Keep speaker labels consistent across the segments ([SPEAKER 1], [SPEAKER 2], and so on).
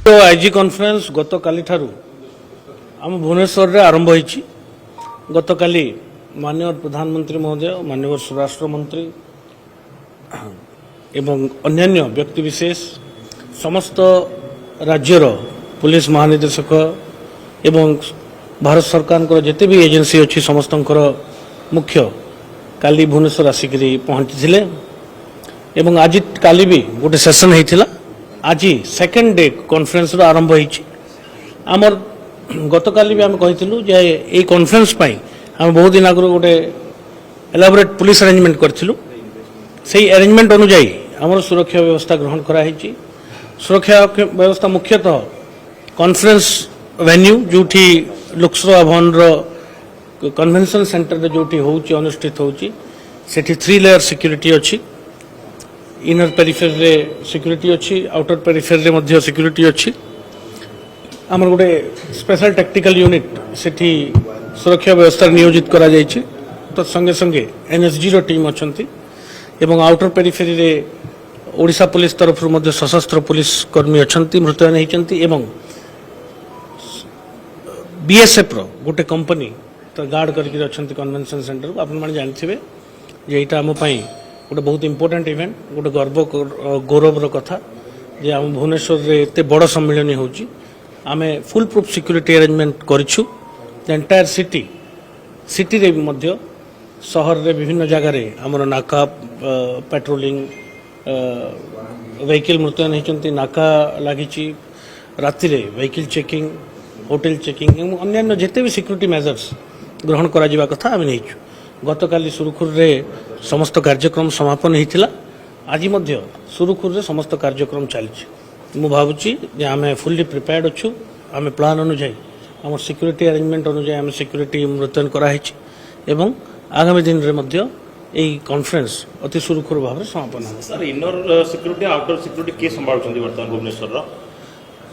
[SPEAKER 1] तो IG conference गत काली ठारू आम भुवनेश्वर रे आरंभ होईची। गत काली माननीय प्रधानमंत्री महोदय, माननीय स्वराष्ट्र मंत्री एवं अन्यान्य व्यक्तिविशेष, समस्त राज्यर पुलिस महानिदेशक एवं भारत सरकार जिते भी एजेंसी अच्छी समस्त मुख्य काली भुवनेश्वर आसिक पहुंची एवं आज काली भी गोटे सेशन होता। आज सेकेंड डे कॉन्फ्रेंस आरंभ होईची। आमर गत काली भी आम कही जे ये कॉन्फ्रेंस आम बहुत दिन आगु गोटे एलाबोरेट पुलिस अरेंजमेंट करूँ। से अरेंजमेंट अनुजाई आमर सुरक्षा व्यवस्था ग्रहण कराई। सुरक्षा व्यवस्था मुख्यतः कॉन्फ्रेंस वेन्यू जोठी लोकसभा भवन कन्वेंशन सेंटर जोठी होउची अनुष्ठित होउची सेठी 3 लेयर सिक्योरिटी अच्छी। इनर पेरिफेर रे सिक्योरिटी अच्छी, आउटर पेरिफेर रे मध्य सिक्योरिटी अच्छी। आमर गोटे स्पेशल टेक्निकल यूनिट सेठी सुरक्षा व्यवस्था नियोजित करा जायछि। तो संगे संगे एनएसजी रो टीम अछंती एवं आउटर पेरिफेरी रे ओडिशा पुलिस तरफ मध्य सशस्त्र पुलिस कर्मी अछंती, मुतयन होइछंती एवं बीएसएफ रो गोटे कंपनी तो गार्ड करके अछंती कन्वेंशन सेंटर को। आपण माने जानथिबे जे एटा हम पई गोटे बहुत इंपोर्टेंट इवेंट, गोटे गौरवर कथा जे आम भुवनेश्वर रे एते बड़ सम्मेलन होउची। आमे फुल प्रूफ सिक्योरिटी अरेंजमेंट करिछु। द एंटायर सिटी रे मध्य शहर रे विभिन्न जगह रे हमर नाका पेट्रोलिंग व्हीकल मुतयन होइचंती, नाका लागिची, राति रे व्हीकल चेकिंग, होटल चेकिंग एवं अन्यान्य जिते भी सिक्योरिटी मेजर्स ग्रहण करा जिबा कथा आमे नेइछु। गतकाली सुरुखुर रे समस्त कार्यक्रम समापन होता। आज मध्य सुरुखुर रे समस्त कार्यक्रम चलछि। मु भावुची जे आमे फुल्ली प्रिपेयर्ड अछु। आमे प्लान अनुसार आम सिक्योरिटी अरेंजमेंट अनुसार आम सिक्योरिटी मुतयन कराइछि एवं आगामी दिन रे मध्य एई कॉन्फ्रेंस अति सुरुखुर भाव समापन हो।
[SPEAKER 2] Sir inner security outer security के संभाळुछंती वर्तमान भुवनेश्वर रो?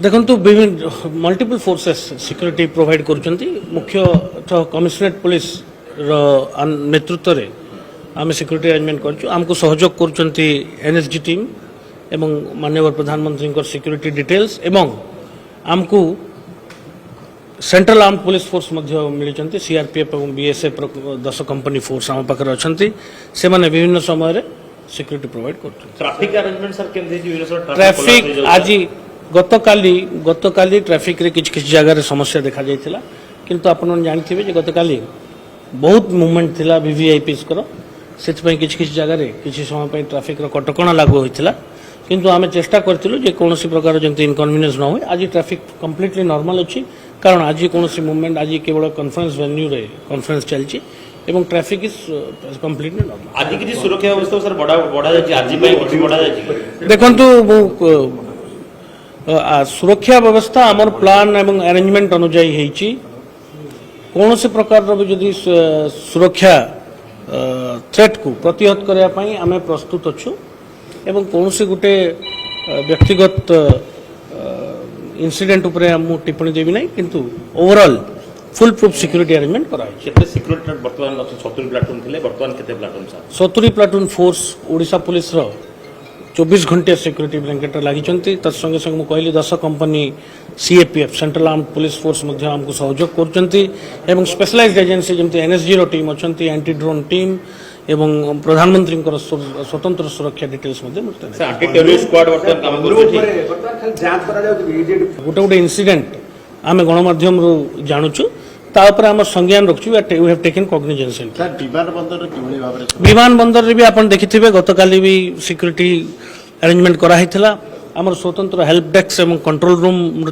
[SPEAKER 1] देखंतु विभिन्न मल्टीपल फोर्सेस सिक्योरिटी प्रोवाइड करूछंती। मुख्य कमिश्नरेट पुलिस नेतृत्व रे आम सिक्योरिटी अरेंजमेंट करछु। आमको सहयोग करूछंती एनएसजी टीम एवं माननीय प्रधानमंत्री सिक्योरिटी डिटेल्स एवं आमको सेंट्रल आर्म पुलिस फोर्स मध्य मिली। सीआरपीएफ और बीएसएफ 10 कंपनी फोर्स आम पाखे अच्छा से माने विभिन्न समय रे सिक्योरिटी प्रोवाइड कर।
[SPEAKER 2] ट्रैफिक अरेंजमेंट सर केमथि
[SPEAKER 1] ट्रैफिक आज गतकाली ट्रैफिक रे किछ जगह रे समस्या देखा जाइतिला, किंतु आपण जानथिबे जे गतकाली बहुत मूवमेंट थिला वीवीआईपीस करो सेति किछ जगह रे किछ समय पे ट्रैफिक रो कटकणा लागू होइतिला। किंतु आमे चेष्टा करथिलु जे कोनोसी प्रकार जंती इनकन्वीनियंस न होय। आज ट्रैफिक कंप्लीटली नॉर्मल अछि, कारण आज कोनोसी मूवमेंट आज केवल कॉन्फ्रेंस वेन्यू रे कॉन्फ्रेंस चलछि एवं ट्रैफिक इज कंप्लीटली नॉर्मल।
[SPEAKER 2] आज किछि सुरक्षा व्यवस्था सर बढ़ा जाछि, आज पई किछि बढ़ा जाछि?
[SPEAKER 1] देखंतु सुरक्षा व्यवस्था आमर प्लान एवं अरेंजमेंट अनुसार होइछि। कौन से प्रकार जदि सुरक्षा थ्रेट को प्रतिहत करने पाई आमे प्रस्तुत अच्छु एवं कौन से गोटे व्यक्तिगत इंसिडेंट उपरे मु टिप्पणी देवी नहीं, किंतु overall full proof security arrangement करा है।
[SPEAKER 2] केते सिक्योरिटी वर्तमान 70 प्लाटून थिले, वर्तमान केते platoon sir?
[SPEAKER 1] 70 platoon force Odisha police रो 24 घंटे सिक्योरिटी ब्लैंकेट लगी। तत्संगे संगे मुझे कहली 10 company CAPF central arm police force मध्य आमको सहयोग कर स्पेशलाइज्ड एजेंसी जमती एनएसजी रो टीम अच्छा, एंटी ड्रोन टीम एवं प्रधानमंत्री स्वतंत्र सुरक्षा डिटेल्स गोटे गोटे इनसीडेंट आम गणमाध्यम जानूँ तापर आम संज्ञान रखु। We have taken cognizance. विमान बंदर रे भी आप देखिथिबे गतकाली भी सिक्योरिटी अरेंजमेंट कराइथिला। आमर स्वतंत्र हेल्प डेस्क एवं कंट्रोल रूम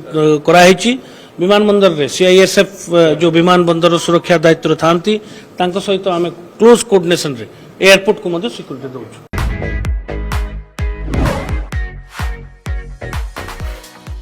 [SPEAKER 1] कराइछि। विमान बंदर रे सीआईएसएफ जो विमान बंदर सुरक्षा दायित्व थांती तांको सहित आम क्लोज कोऑर्डिनेशन रे एयरपोर्ट को मध्य सिक्योरिटी दउछु।